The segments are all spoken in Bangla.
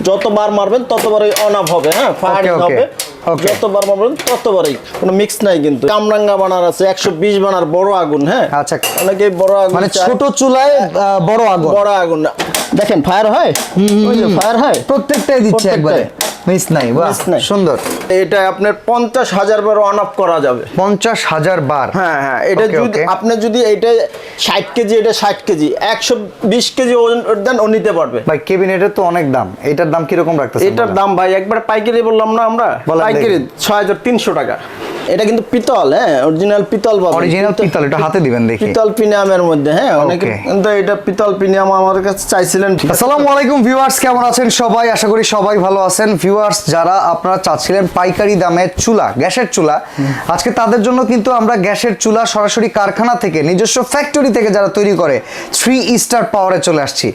যতবার মারবেন ততবারই অন অফ হবে। হ্যাঁ, ফায়ার হবে, যতবার মারবেন ততবারই, কোনো মিক্স নাই কিন্তু। কামরাঙ্গা বানার আছে 120 বানার বড় আগুন। হ্যাঁ, আচ্ছা, অনেকে বড় আগুন, মানে ছোট চুলায় বড় আগুন, বড় আগুন দেখেন ফায়ার হয়, ওই যে ফায়ার হয়, প্রত্যেকটাই দিচ্ছে একবারে, মিস নাই। বাহ, সুন্দর। এটা আপনার 50,000 বার অন অফ করা যাবে। 50,000 বার? হ্যাঁ হ্যাঁ, এটা যদি আপনি যদি এটা 60 কেজি, এটা 60 কেজি, 120 কেজি ওজন দেন ও নিতে পারবে। ভাই ক্যাবিনেটের তো অনেক দাম, এটার দাম কি রকম রাখতেছেন? এটার দাম ভাই একবার পাইকারি বললাম না আমরা, পাইকারি 6300 টাকা। এটা কিন্তু পিতল, হ্যাঁ, অরিজিনাল পিতল পাবেন। অরিজিনাল পিতল, এটা হাতে দিবেন দেখি। পিতল প্রিমিয়ামের মধ্যে। হ্যাঁ, অনেকে কিন্তু এটা পিতল প্রিমিয়াম আমার কাছে চাইছিলেন। আসসালামু আলাইকুম ভিউয়ার্স, কেমন আছেন সবাই? আশা করি সবাই ভালো আছেন। ভিউয়ার্স, যারা আপনারা চাচ্ছিলেন পাইকারি দামে চুলা, গ্যাসের চুলা, আজকে তাদের জন্য কিন্তু আমরা গ্যাসের চুলা সরাসরি কারখানা থেকে, নিজস্ব ফ্যাক্টরি থেকে যারা তৈরি করে 3 স্টার পাওয়ারে চলে আসছি।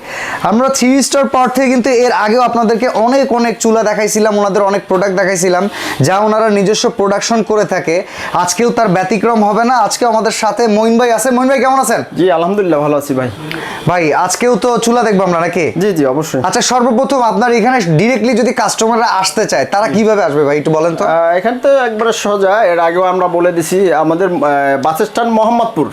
আমরা 3 স্টার পাওয়ার থেকে কিন্তু এর আগেও আপনাদেরকে অনেক চুলা দেখাইছিলাম, ওনাদের অনেক প্রোডাক্ট দেখাইছিলাম যা ওনারা নিজস্ব প্রোডাকশন করে থাকে। আজকেও তার ব্যতিক্রম হবে না। আজকে আমাদের সাথে মঈন ভাই আছে। মঈন ভাই কেমন আছেন? জি আলহামদুলিল্লাহ ভালো আছি ভাই। ভাই আজকেও তো চুলা দেখবো আমরা নাকি? জি জি অবশ্যই। আচ্ছা, সর্বপ্রথম আপনার এখানে ডিরেক্টলি যদি কাস্টমাররা আসতে চায় তারা কিভাবে আসবে ভাই, একটু বলেন তো। এখান তো একবারে সোজা, এর আগেও আমরা বলে দিছি, আমাদের বাস স্ট্যান্ড মোহাম্মদপুর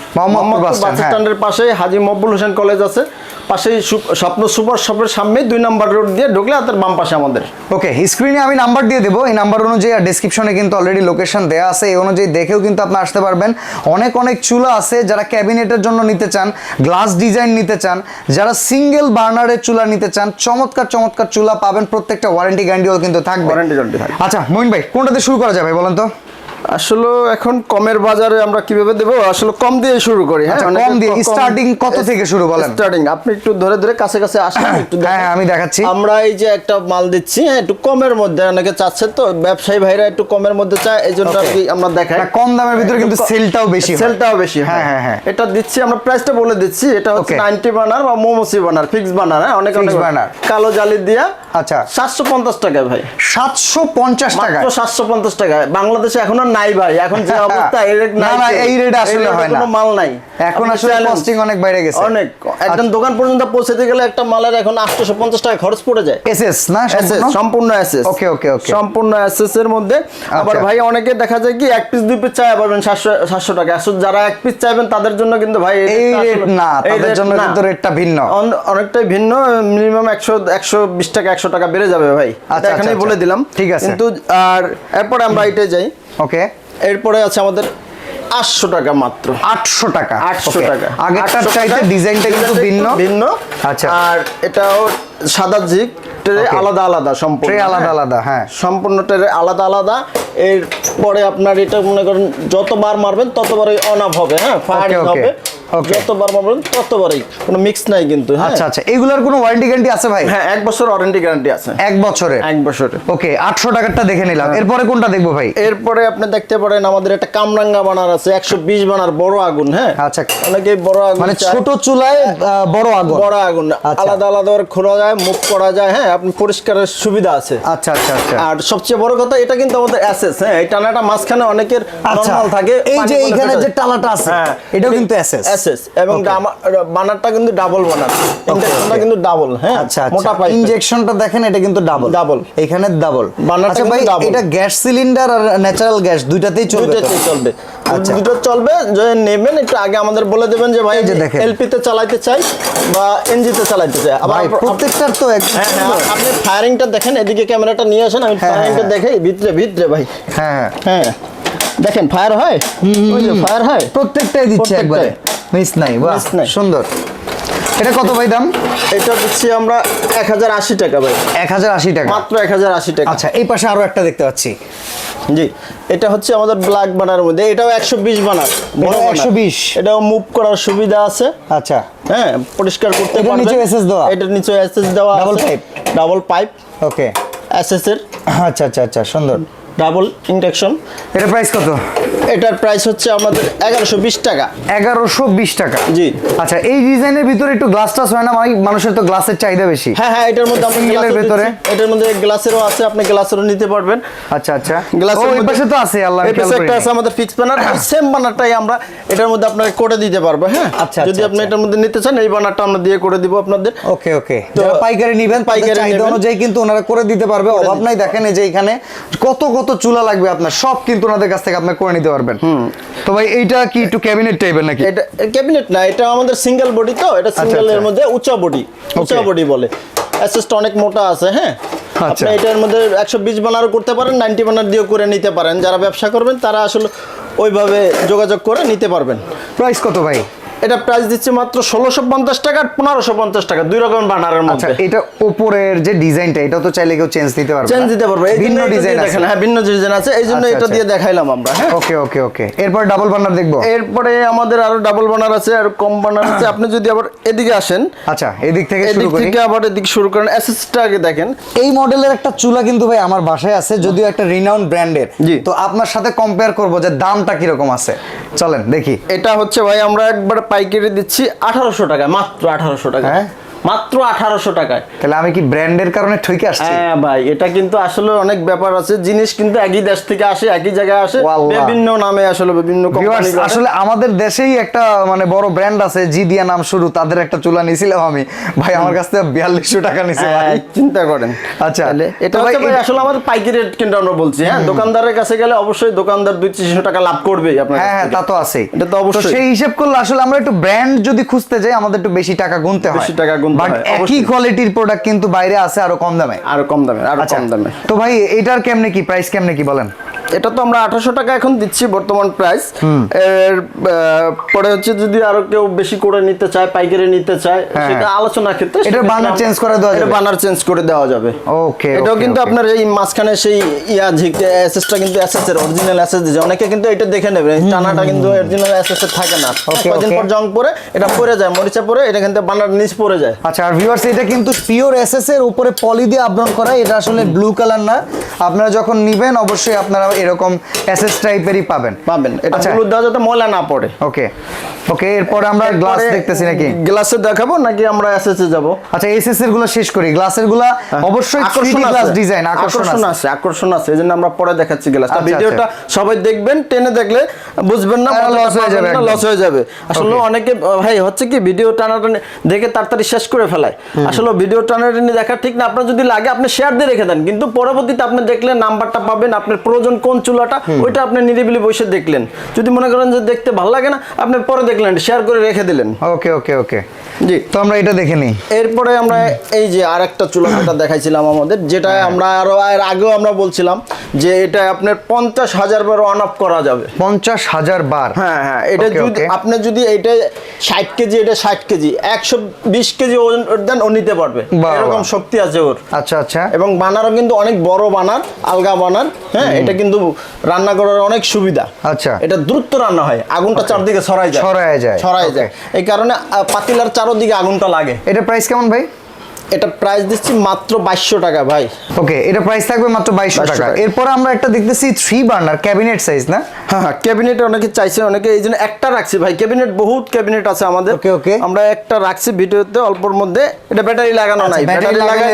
বাস স্ট্যান্ডের পাশে হাজী মকবুল হোসেন কলেজ আছে, পাশেই স্বপ্ন সুপার শপের সামনে 2 নম্বর রোড দিয়ে ঢুকলে তার বাম পাশে আমাদের। ওকে, স্ক্রিনে আমি নাম্বার দিয়ে দেবো, এই নাম্বার অনুযায়ী আর ডেসক্রিপশনে কিন্তু অলরেডি লোকেশন দেওয়া আছে, এই অনুযায়ী দেখেও কিন্তু আপনি আসতে পারবেন। অনেক চুলা আছে যারা ক্যাবিনেটের জন্য নিতে চান, গ্লাস ডিজাইন নিতে চান, যারা সিঙ্গেল বার্নারের চুলা নিতে চান, চমৎকার চুলা পাবেন। প্রত্যেকটা ওয়ারেন্টি গ্যারান্টিও কিন্তু থাকবে। আচ্ছা মঈন ভাই, কোনটাতে শুরু করা যায় ভাই বলেন তো? আসলে এখন কমের বাজারে আমরা কিভাবে দেব, আসলে কম দিয়ে শুরু করি। হ্যাঁ, কম দিয়ে স্টার্টিং কত থেকে শুরু বলেন? স্টার্টিং আপনি একটু ধরে কাছে আসেন একটু। হ্যাঁ, আমি দেখাচ্ছি। আমরা এই যে একটা মাল দিচ্ছি, হ্যাঁ, একটু কমের মধ্যে, অনেকে চাচ্ছে তো, ব্যবসায়ী ভাইরা একটু কমের মধ্যে চায়, এইজন্য আমরা দেখাই। কম দামের ভিতরে কিন্তু সেলটাও বেশি। হ্যাঁ, এটা দিচ্ছি আমরা, প্রাইসটা বলে দিচ্ছি। এটা হচ্ছে 90 বার্নার বা মোমোসি বার্নার, ফিক্স বার্নার। হ্যাঁ, অনেক বার্নার কালো জালি দিয়া। আচ্ছা, 750 টাকা ভাই। 750 টাকা? 750 টাকা। বাংলাদেশে এখন আর নাই ভাই, এখন যে অবস্থা, এই রেট নাই। না, এই রেট আসলে হয় না, কোনো মাল নাই এখন। আসলে কস্টিং অনেক বাইরে গেছে, অনেক। একদম দোকান পর্যন্ত পৌঁছাতে গেলে একটা মালের এখন 850 টাকা খরচ পড়ে যায়। এসএস না? সম্পূর্ণ এসএস। ওকে, সম্পূর্ণ এসএস এর মধ্যে। আবার ভাই অনেকে দেখা যায় কি 1 পিস 2 পিস চাই পাবেন 700 টাকা। আসলে যারা 1 পিস চাইবেন তাদের জন্য কিন্তু ভাই এই রেট না, তাদের জন্য কিন্তু রেটটা ভিন্ন, অনেকটাই ভিন্ন। মিনিমাম 120 টাকা 100 টাকা বেড়ে যাবে ভাই। এটা এখানেই বলে দিলাম, ঠিক আছে। কিন্তু আর এরপরে আমরা এটাই যাই। ওকে, এরপরে আছে আমাদের 800 টাকা মাত্র। 800 টাকা? 800 টাকা। আগেরটার চাইতে ডিজাইনটা কিন্তু ভিন্ন। আচ্ছা, আর এটাও সাদা জিগ ট্রে আলাদা সম্পূর্ণ, ট্রে আলাদা। হ্যাঁ, সম্পূর্ণ ট্রে আলাদা। এরপরে আপনার এটা মনে করেন যতবার মারবেন ততবারই অন অফ হবে। হ্যাঁ, ফায়ার হবে, যতবার মারবেন ততবারই, কোনো মিক্স নাই কিন্তু। আচ্ছা, এগুলার কোনো ওয়ারেন্টি গ্যারান্টি আছে ভাই? হ্যাঁ, 1 বছর ওয়ারেন্টি গ্যারান্টি আছে। 1 বছরের? 1 বছরের। ওকে, 800 টাকারটা দেখে নিলাম। এরপরে কোনটা দেখবো ভাই? এরপরে আপনি দেখতে পারেন আমাদের একটা কামরাঙ্গা বানার আছে 120 বানার বড় আগুন। হ্যাঁ, আচ্ছা, অনেকে বড় আগুন, মানে ছোট চুলায় বড় আগুন। আলাদা খোলা যায়, মুভ করা যায়। হ্যাঁ, আপনি পরিষ্কারের সুবিধা আছে। আচ্ছা। আর সবচেয়ে বড় কথা, এটা কিন্তু আমাদের এসএস। হ্যাঁ, এই টানাটা মাঝখানে অনেকের নরমাল থাকে, এই যে এইখানে যে টালাটা আছে, এটাও কিন্তু এসএস, এবং বানারটা কিন্তু ডাবল বানার, ইনজেকশনটা কিন্তু ডাবল। হ্যাঁ, মোটা পাইপ ইনজেকশনটা দেখেন, এটা কিন্তু ডাবল, এখানে ডাবল বানারটা। আচ্ছা ভাই, এটা গ্যাস সিলিন্ডার আর ন্যাচারাল গ্যাস দুইটাতেই চলবে? আচ্ছা, দুটো চলবে। যদি নেবেন একটু আগে আমাদের বলে দেবেন যে ভাই এলপি তে চালাতে চাই বা এনজি তে চালাতে চাই। আবার প্রত্যেকটার তো আপনি ফায়ারিংটা দেখেন, এদিকে ক্যামেরাটা নিয়ে আসেন, আমি ফায়ারিংটা দেখাই ভিতরে ভাই। হ্যাঁ, দেখেন ফায়ার হয়, ওই যে ফায়ার হয়, প্রত্যেকটাই দিচ্ছে একবারে, মিস নাই। বাহ, সুন্দর। এটা কত ভাই দাম? এটা দিচ্ছি আমরা 1080 টাকা ভাই। 1080 টাকা মাত্র 1080 টাকা। আচ্ছা, এই পাশে আরো একটা দেখতে পাচ্ছি। জি, এটা হচ্ছে আমাদের ব্ল্যাক বানার মধ্যে, এটাও 120 বানার, বড় 120। এটাও মুভ করার সুবিধা আছে। আচ্ছা, হ্যাঁ, পরিষ্কার করতে পারবেন। নিচে এসএস দেওয়া? এটার নিচে এসএস দেওয়া আছে, ডাবল পাইপ। ওকে, এসএস এর। আচ্ছা, সুন্দর। Double induction. এটা প্রাইস কত? এটার প্রাইস হচ্ছে আমাদের 1120 টাকা। 1120 টাকা, জি। আচ্ছা, এই ডিজাইনের ভিতরে একটু গ্লাস টাস হয় না? মানুষের তো গ্লাসের চাহিদা বেশি। হ্যাঁ হ্যাঁ, এটার মধ্যে আপনি সিঙ্গেলের ভিতরে, এটার মধ্যে গ্লাসেরও আছে, আপনি গ্লাসেরও নিতে পারবেন। আচ্ছা আচ্ছা, গ্লাসের এই পাশে তো আছে, আল্লাহ এই পাশে একটা আছে আমাদের ফিক্স বানার, সেম বানারটাই আমরা এটার মধ্যে আপনাকে করে দিতে পারবো। হ্যাঁ, আচ্ছা, যদি আপনি এটার মধ্যে নিতে চান এই বানারটা আমরা দিয়ে করে দিব আপনাদের। ওকে ওকে, যারা পাইকারি নেবেন পাইকারি চাহিদা অনুযায়ী কিন্তু ওনারা করে দিতে পারবে, অভাব নাই। দেখেন এই যে এখানে কত কত চুলা লাগবে আপনার, সব কিন্তু ওনাদের কাছ থেকে আপনি করে নিতে পারবেন। তো ভাই এইটা কি একটু ক্যাবিনেট টাইপের নাকি? এটা ক্যাবিনেট না, এটা আমাদের সিঙ্গেল বডি, তো এটা সিঙ্গেলের মধ্যে উঁচা বডি বলে। অ্যাসেসটা অনেক মোটা আছে। হ্যাঁ, আপনি এটার মধ্যে 120 বানারও করতে পারেন, 90 বানার দিয়েও করে নিতে পারেন। যারা ব্যবসা করবেন তারা আসলে ওইভাবে যোগাযোগ করে নিতে পারবেন। প্রাইস কত ভাই? এটা প্রাইস দিচ্ছে মাত্র 1650 টাকা আর 1550 টাকা, দুই রকম বানারের মধ্যে। আচ্ছা, এটা উপরের যে ডিজাইনটা, এটা তো চাইলে কেউ চেঞ্জ দিতে পারবে, চেঞ্জ দিতে পারবে। ভিন্ন ডিজাইন আছে। হ্যাঁ, ভিন্ন ডিজাইন আছে, এই জন্য এটা দিয়ে দেখাইলাম আমরা। হ্যাঁ, ওকে ওকে ওকে। এরপর ডাবল বানার দেখবো। এরপরে আমাদের আরো ডাবল বানার আছে, আর কম বানার আছে। আপনি যদি আবার এদিকে আসেন, আচ্ছা, এদিক থেকে শুরু করি। আবার এদিকে শুরু করেন। এসএসটা আগে দেখেন। এই মডেলের একটা চুলা কিন্তু ভাই আমার বাসায় আছে, যদিও একটা রিনাউন্ড ব্র্যান্ডের। তো আপনার সাথে কম্পেয়ার করব যে দামটা কি রকম আছে, চলেন দেখি। এটা হচ্ছে ভাই আমরা একবার পাইকারি দিচ্ছি 1800 টাকা, মাত্র 1800 টাকা। হ্যাঁ, মাত্র 1800 টাকায়। তাহলে আমি কি ব্র্যান্ডের কারণে ঠকে আসছি? হ্যাঁ ভাই, এটা কিন্তু আসলে অনেক ব্যাপার আছে। জিনিস কিন্তু একই দেশ থেকে আসে, একই জায়গায় আসে, বিভিন্ন নামে আসলে বিভিন্ন কোম্পানি। আসলে আমাদের দেশেই একটা মানে বড় ব্র্যান্ড আছে, জি দিয়া নাম শুরু, তাদের একটা চুলা নিয়েছিলাম আমি ভাই, আমার কাছ থেকে 4200 টাকা নিছে ভাই, চিন্তা করেন। আচ্ছা, এটা ভাই আসলে আমাদের পাইকারি রেট কিন্তু আমরা বলছি। হ্যাঁ, দোকানদারের কাছে গেলে অবশ্যই দোকানদার 200-300 টাকা লাভ করবেই আপনার। হ্যাঁ, তা তো আছে, এটা তো অবশ্যই। সেই হিসাব করলে আসলে আমরা একটু ব্র্যান্ড যদি খুঁজতে যাই আমাদের একটু বেশি টাকা গুনতে হয়, বাট একই কোয়ালিটির প্রোডাক্ট কিন্তু বাইরে আছে আরো কম দামে, আরো কম দামে। তো ভাই এটার কেমনে কি প্রাইস, কেমনে কি বলেন? এটা তো আমরা 1800 টাকা এখন দিচ্ছি বর্তমান প্রাইস। এর পরে হচ্ছে যদি আরো কেউ বেশি করে নিতে চায়, পাইকারি নিতে চায়, সেটা আলোচনা ক্ষেত্রে এটা বানার চেঞ্জ করে দেওয়া যাবে। এটা বানার চেঞ্জ করে দেওয়া যাবে। ওকে, এটাও কিন্তু আপনার এই মাঝখানে সেই এসএসটা কিন্তু এসএস এর অরিজিনাল এসএস দিছে। অনেকে কিন্তু এটা দেখে নেবে, টানাটা কিন্তু অরিজিনাল এসএস এর থাকে না। কয়েকদিন পর জং পরে এটা পড়ে যায়, মরিচা পরে এটা কিন্তু বানার নিচ পড়ে যায়। আচ্ছা, আর ভিউয়ার্স এটা কিন্তু পিওর এসএস এর উপরে পলি দিয়ে আবরণ করা, এটা আসলে ব্লু কালার না। আপনারা যখন নিবেন অবশ্যই আপনারা এরকম এসএস টাইপেরই পাবেন। এটা হলুদ দেওয়া যাতে ময়লা না পড়ে। ওকে ওকে, এরপর আমরা গ্লাস দেখতেছি নাকি? গ্লাসে দেখাবো নাকি আমরা এসএস এ যাব? আচ্ছা, এসএস এর গুলো শেষ করি, গ্লাসের গুলো অবশ্যই 3D গ্লাস ডিজাইন, আকর্ষণ আছে, এজন্য আমরা পরে দেখাচ্ছি গ্লাসটা। ভিডিওটা সবাই দেখবেন, টেনে দেখলে বুঝবেন না, লস হয়ে যাবে। আসলে অনেকে ভাই হচ্ছে কি ভিডিও টানাটানি দেখে তাড়াতাড়ি শেষ করে ফেলায়। আসলে ভিডিও টানাটানি দেখা ঠিক না। আপনার যদি লাগে আপনি শেয়ার দিয়ে রেখে দেন, কিন্তু পরবর্তীতে আপনি দেখলে নাম্বারটা পাবেন, আপনার প্রয়োজন কোন চুলাটা ওইটা আপনি নিরিবিলি বসে দেখলেন। যদি মনে করেন যে দেখতে ভালো লাগে না, আপনি পরে দেখলেন, শেয়ার করে রেখে দিলেন। ওকে ওকে ওকে, জি। তো আমরা এটা দেখে নিই। এরপরে আমরা এই যে আরেকটা চুলা যেটা দেখাইছিলাম আমাদের, যেটা আমরা আরো আগেও আমরা বলছিলাম যে এটা আপনার 50,000 বার অন অফ করা যাবে। 50,000 বার? হ্যাঁ হ্যাঁ, এটা যদি আপনি যদি এটা 60 কেজি, এটা 60 কেজি, 120 কেজি ওজন দেন ও নিতে পারবে, এরকম শক্তি আছে ওর। আচ্ছা আচ্ছা, এবং বানারও কিন্তু অনেক বড় বানার, আলগা বানার। হ্যাঁ, এটা কিন্তু রান্না করার অনেক সুবিধা। আচ্ছা, এটা দ্রুত রান্না হয়, আগুনটা চারদিকে ছড়ায় যায়। এই কারণে পাতিলার চারদিকে আগুনটা লাগে। এটা প্রাইস কেমন ভাই? এটা প্রাইস দিচ্ছি মাত্র 2200 টাকা ভাই। ওকে, এটা প্রাইস থাকবে মাত্র 2200 টাকা। এরপর আমরা একটা দেখতেছি 3 বার্নার ক্যাবিনেট সাইজ না? হ্যাঁ, ক্যাবিনেট অনেকে চাইছে, অনেকে এই জন্য একটা রাখছি ভাই। ক্যাবিনেট বহুত ক্যাবিনেট আছে আমাদের। ওকে ওকে, আমরা একটা রাখছি ভিডিওতে অল্পর মধ্যে। এটা ব্যাটারি লাগানো নাই, ব্যাটারি লাগাই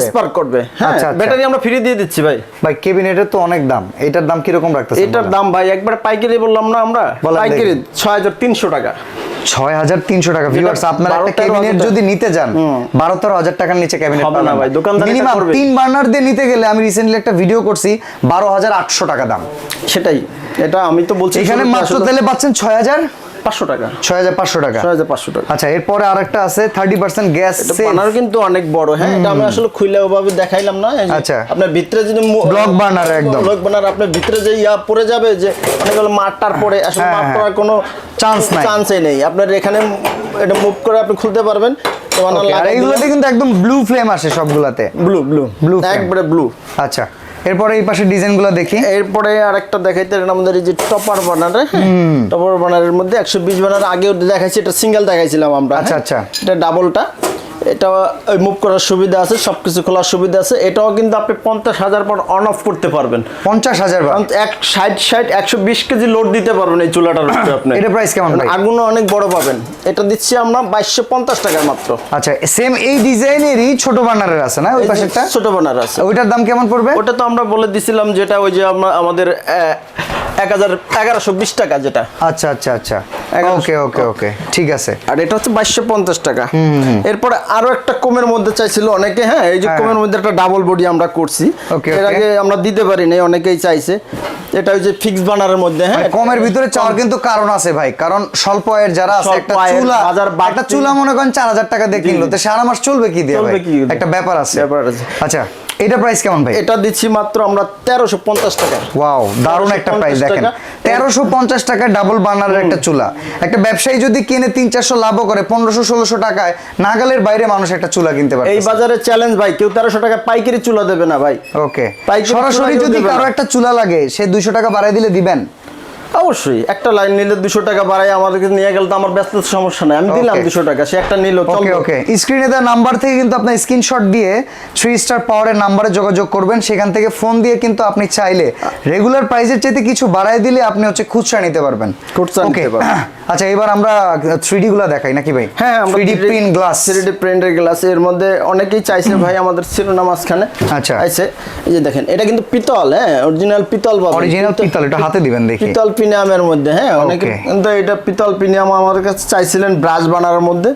স্পার্ক করবে। হ্যাঁ, ব্যাটারি আমরা ফ্রি দিয়ে দিচ্ছি ভাই। ভাই ক্যাবিনেটের তো অনেক দাম, এটার দাম কি রকম রাখতেছেন? এটার দাম ভাই একবার পাইকারি বললাম না আমরা, পাইকারি 6300 টাকা। 6300 টাকা। ভিউয়ার্স, আপনারা একটা ক্যাবিনেট যদি নিতে যান 12-13 টাকার নিচে ক্যাবিনেট পাবেন না ভাই। দোকানদার মিনিমাম 3 বার্নার দিয়ে নিতে গেলে, আমি রিসেন্টলি একটা ভিডিও করছি, 12,800 টাকা দাম। সেটাই, এটা আমি তো বলছি এখানে মাত্র তেলে পাচ্ছেন 6,500 টাকা। 6,500 টাকা। 6,500 টাকা। আচ্ছা, এরপরে আরেকটা আছে 30% গ্যাস বার্নার, কিন্তু অনেক বড়। হ্যাঁ, এটা আমি আসলে খুলে ওভাবে দেখাইলাম না। আচ্ছা, আপনার ভিতরে যদি ব্লক বার্নার, একদম ব্লক বার্নার, আপনার ভিতরে যে পড়ে যাবে, যে অনেকগুলো মাঠটার পরে আসলে মাপ করার কোনো চান্সই নেই। আপনার এখানে এটা মুভ করে আপনি খুলতে পারবেন। আর এইগুলোতে কিন্তু একদম ব্লু ফ্লেম আসে সবগুলাতে, ব্লু একবারে ব্লু। আচ্ছা, এরপরে এই পাশে ডিজাইনগুলো দেখি। এরপরে আরেকটা দেখাইতে আমাদের এই যে টপার বার্নার। টপার বার্নারের মধ্যে 120 বার্নার আগেও দেখাইছি, এটা সিঙ্গেল দেখাইছিলাম আমরা। আচ্ছা আচ্ছা, এটা ডাবলটা। এটা মুভ করার সুবিধা আছে, সবকিছু খোলার সুবিধা আছে। এটাও কিন্তু আপনি 50,000 পর অন অফ করতে পারবেন। 50,000 বার 120 কেজি লোড দিতে পারবেন এই চুলাটার উপরে আপনি। এটা প্রাইস কেমন ভাই? আগুনও অনেক বড় পাবেন। এটা দিচ্ছি আমরা 2250 টাকা মাত্র। আচ্ছা, সেম এই ডিজাইনেরই ছোট বার্নারের আছে না ওই পাশেরটা? ছোট বার্নার আছে। ওইটার দাম কেমন পড়বে? ওটা তো আমরা বলে দিছিলাম যেটা ওই যে আমাদের 1120 টাকা যেটা। আচ্ছা আচ্ছা আচ্ছা, ওকে ওকে ওকে, ঠিক আছে। আর এটা হচ্ছে 2250 টাকা। এরপরে আরো একটা কমের মধ্যে চাইছিল অনেকে, হ্যাঁ এই যে কমের মধ্যে একটা ডাবল বডি আমরা করছি, এর আগে আমরা দিতে পারি নাই, অনেকেই চাইছে। এটা ওই যে ফিক্স বার্নারের মধ্যে, হ্যাঁ কমের ভিতরে চাওয়ার কিন্তু কারণ আছে ভাই, কারণ স্বল্প আয়ের যারা আছে, একটা চুলা মনে করেন 4000 টাকা দিয়ে কিনলো, তো সারা মাস চলবে কি দিয়ে ভাই? একটা ব্যাপার আছে। আচ্ছা, এটা প্রাইস কেমন ভাই? এটা দিচ্ছি মাত্র আমরা 1350 টাকা। ওয়াও, দারুণ একটা প্রাইস। দেখেন 1350 টাকা ডাবল বার্নারের একটা চুলা। একটা ব্যবসায়ী যদি কিনে 300-400 লাভও করে, 1500-1600 টাকায় নাগালের বাইরে মানুষ একটা চুলা কিনতে পারে। এই বাজারে চ্যালেঞ্জ ভাই, কেউ 1300 টাকা পাইকারি চুলা দেবে না ভাই। ওকে, সরাসরি যদি কারো একটা চুলা লাগে, সে 200 টাকা বাড়াই দিলে দিবেন? অবশ্যই। একটা লাইন নিলে 200 টাকা বাড়াই আমাদেরকে নিয়ে গেলে তো আমার ব্যস্ত সমস্যা নাই, আমি দিলাম 200 টাকা, সে একটা নিল। ওকে ওকে, স্ক্রিনে দেওয়া নাম্বার থেকে কিন্তু আপনি স্ক্রিনশট দিয়ে 3 স্টার পাওয়ারের নাম্বারে যোগাযোগ করবেন। সেখান থেকে ফোন দিয়ে কিন্তু আপনি চাইলে রেগুলার প্রাইসের চাইতে কিছু বাড়াই দিলে আপনি হচ্ছে খুচরা নিতে পারবেন। ওকে, আচ্ছা এবার আমরা 3D গুলো দেখাই নাকি ভাই? হ্যাঁ, 3D প্রিন্ট গ্লাস, 3D প্রিন্টের গ্লাস। এর মধ্যে অনেকেই চাইছে ভাই, আমাদের ছিল না মাঝখানে। আচ্ছা, আইছে এই যে দেখেন, এটা কিন্তু পিতল, হ্যাঁ অরিজিনাল পিতল পাবেন। অরিজিনাল পিতল, এটা হাতে দিবেন দেখি। পিতল প্রিমিয়ামের মধ্যে, হ্যাঁ অনেকে কিন্তু এটা পিতল প্রিমিয়াম আমাদের কাছে চাইছিলেন ব্রাশ বানানোর মধ্যে,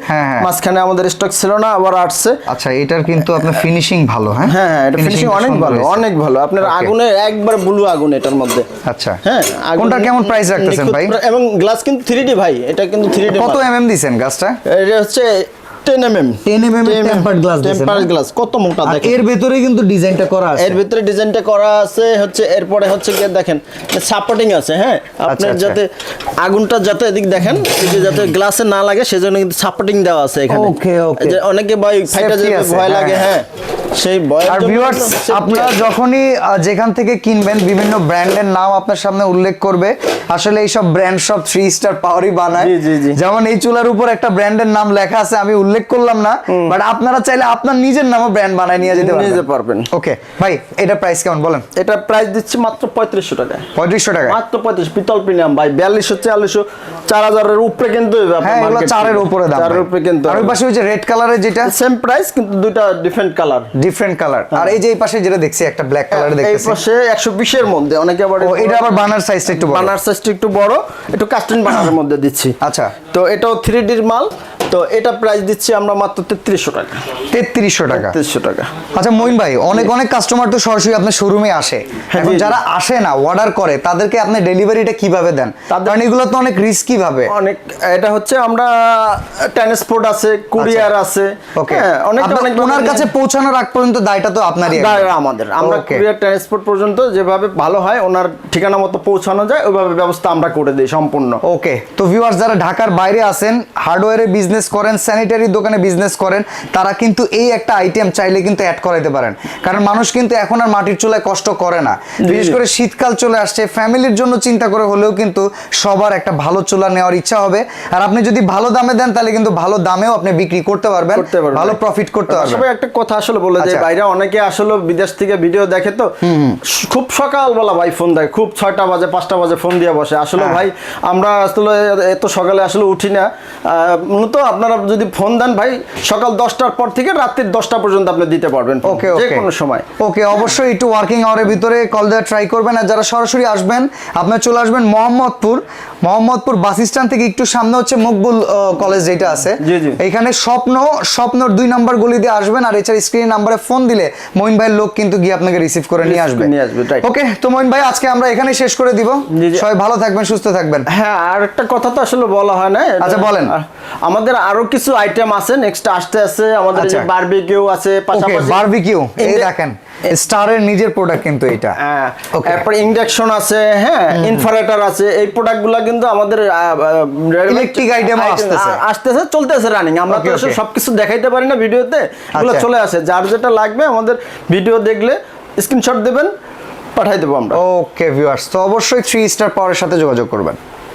মাঝখানে আমাদের স্টক ছিল না, আবার আসছে। আচ্ছা, এটার কিন্তু আপনার ফিনিশিং ভালো। হ্যাঁ হ্যাঁ, এটা ফিনিশিং অনেক ভালো, অনেক ভালো। আপনার আগুনে একবার ব্লু আগুন এটার মধ্যে। আচ্ছা, হ্যাঁ কোনটা কেমন প্রাইস রাখতেছেন ভাই? এবং গ্লাস কিন্তু 3D ভাই, এটা কিন্তু 3D। কত এমএম দিবেন গাছটা? এটা হচ্ছে 10 mm টেম্পারড গ্লাস। কত মোটা দেখেন। এর ভিতরে কিন্তু ডিজাইনটা করা আছে। এর ভিতরে ডিজাইনটা করা আছে হচ্ছে। এরপরে হচ্ছে কি দেখেন, সাপোর্টিং আছে। হ্যাঁ, আপনার যাতে আগুনটা যাতে এদিক দেখেন, যাতে গ্লাসে না লাগে সেজন্য কিন্তু সাপোর্টিং দেওয়া আছে এখানে। ওকে ওকে, যে অনেকে ভাই ফাইটা যেতে ভয় লাগে, হ্যাঁ সেই ভয়। আর ভিউয়ার্স, আপনারা যখনই যেখান থেকে কিনবেন বিভিন্ন ব্র্যান্ডের নাম আপনার সামনে উল্লেখ করবে। আসলে এই সব ব্র্যান্ড সব 3 স্টার পাওয়ারই বানায়। যেমন এই চুলার উপর একটা ব্র্যান্ডের নাম লেখা আছে, আমি উল্লেখ করলাম না, বাট আপনারা চাইলে আপনার নিজের নামও ব্র্যান্ড বানায় নিয়ে যেতে পারবেন। ওকে ভাই, এটা প্রাইস কেমন বলেন? এটা প্রাইস দিচ্ছি মাত্র 3500 টাকা। 3500 টাকা মাত্র 35। পিতল প্রিমিয়াম ভাই, 4200 4400 4000 এর উপরে কিন্তু হবে। হ্যাঁ, এগুলো 4 এর উপরে দাম। 4 এর উপরে কিন্তু। আর ওই পাশে ওই যে রেড কালারের যেটা, সেম প্রাইস কিন্তু দুটো ডিফারেন্ট কালার। আর এই যে এই পাশে যেটা দেখছি একটা ব্ল্যাক কালারের দেখতেছি, এই পাশে 120 এর মধ্যে। অনেকে আবার এটা আবার বার্নার সাইজটা একটু বড়, বার্নার সাইজটা একটু বড়, একটু কাস্টম বার্নারের মধ্যে দিচ্ছি। আচ্ছা, তো এটাও 3D এর মাল। তো এটা প্রাইস দিচ্ছি আমরা মাত্র 3300 টাকা। 3300 টাকা। 3300 টাকা। আচ্ছা মঈন ভাই, অনেক কাস্টমার তো সরাসরি আপনার শোরুমে আসে। এখন যারা আসে না, অর্ডার করে, তাদেরকে আপনি ডেলিভারিটা কিভাবে দেন? কারণ এগুলো তো অনেক রিস্কি ভাবে। অনেক, এটা হচ্ছে আমরা ট্রান্সপোর্ট আছে, কুরিয়ার আছে। ওকে, অনেক ওনার কাছে পৌঁছানোর আগ পর্যন্ত দায়টা তো আপনারই, আমাদের। আমরা কুরিয়ার ট্রান্সপোর্ট পর্যন্ত যেভাবে ভালো হয় ওনার ঠিকানা মতো পৌঁছানো যায়, ওইভাবে ব্যবস্থা আমরা করে দিই সম্পূর্ণ। ওকে, তো ভিউয়ার্স যারা ঢাকার বাইরে আছেন, হার্ডওয়্যারে বিজনেস করেন, স্যানিটারি দোকানে বিজনেস করেন, তারা কিন্তু এই একটা আইটেম চাইলে কিন্তু অ্যাড করাইতে পারেন। কারণ মানুষ কিন্তু এখন আর মাটির চুলায় কষ্ট করে না। বিশেষ করে শীতকাল চলে আসছে, ফ্যামিলির জন্য চিন্তা করে হলেও কিন্তু সবার একটা ভালো চুলা নেওয়ার ইচ্ছা হবে। আর আপনি যদি ভালো দামে দেন, তাহলে কিন্তু ভালো দামেও আপনি বিক্রি করতে পারবেন, ভালো প্রফিট করতে পারবেন। সবাই একটা কথা আসলে বলে যে বাইরে অনেকে আসলে বিদেশ থেকে ভিডিও দেখে, তো খুব সকালবেলা ভাই ফোন দেয়, খুব 6টা বাজে 5টা বাজে ফোন দিয়ে বসে। আসলে ভাই আমরা আসলে এত সকালে আসলে উঠি না। মূলত আপনারা যদি ফোন দেন ভাই, সকাল 10টার পর থেকে রাত্রি 10টা পর্যন্ত আপনি দিতে পারবেন, যে কোনো সময়। ওকে, অবশ্যই একটু ওয়ার্কিং আওয়ারের ভিতরে কল দেওয়া ট্রাই করবেন। আর যারা সরাসরি আসবেন, আপনারা চলে আসবেন মোহাম্মদপুর বাস স্ট্যান্ড থেকে একটু সামনে হচ্ছে মকবুল কলেজ যেটা আছে, এইখানে স্বপ্নর 2 নম্বর গলি দিয়ে আসবেন। আর এছাড়া স্ক্রিন নাম্বারে ফোন দিলে মঈন ভাইয়ের লোক কিন্তু গিয়ে আপনাকে রিসিভ করে নিয়ে আসবে। ওকে, তো মঈন ভাই আজকে আমরা এখানে শেষ করে দিব। সবাই ভালো থাকবেন, সুস্থ থাকবেন। হ্যাঁ, আর একটা কথা তো আসলে বলা হয় না। আচ্ছা বলেন। আমাদের আরো কিছু আইটেম আছে, নেক্সট আসতে আছে। আমাদের বারবিকিউ আছে, পাশাপাশি বারবিকিউ এই দেখেন স্টারের নিজের প্রোডাক্ট কিন্তু এটা। তারপর ইন্ডাকশন আছে, হ্যাঁ ইনফারেটর আছে। এই প্রোডাক্টগুলো কিন্তু আমাদের ইলেকট্রিক আইটেম আসতেছে, চলতেছে রানিং। আমরা তো সবকিছু দেখাইতে পারি না ভিডিওতে, এগুলো চলে আসে। যার যেটা লাগবে আমাদের ভিডিও দেখলে স্ক্রিনশট দেবেন, পাঠাই দেবো আমরা। ওকে ভিউয়ার্স, তো অবশ্যই 3 স্টার পাওয়ারের সাথে যোগাযোগ করবেন।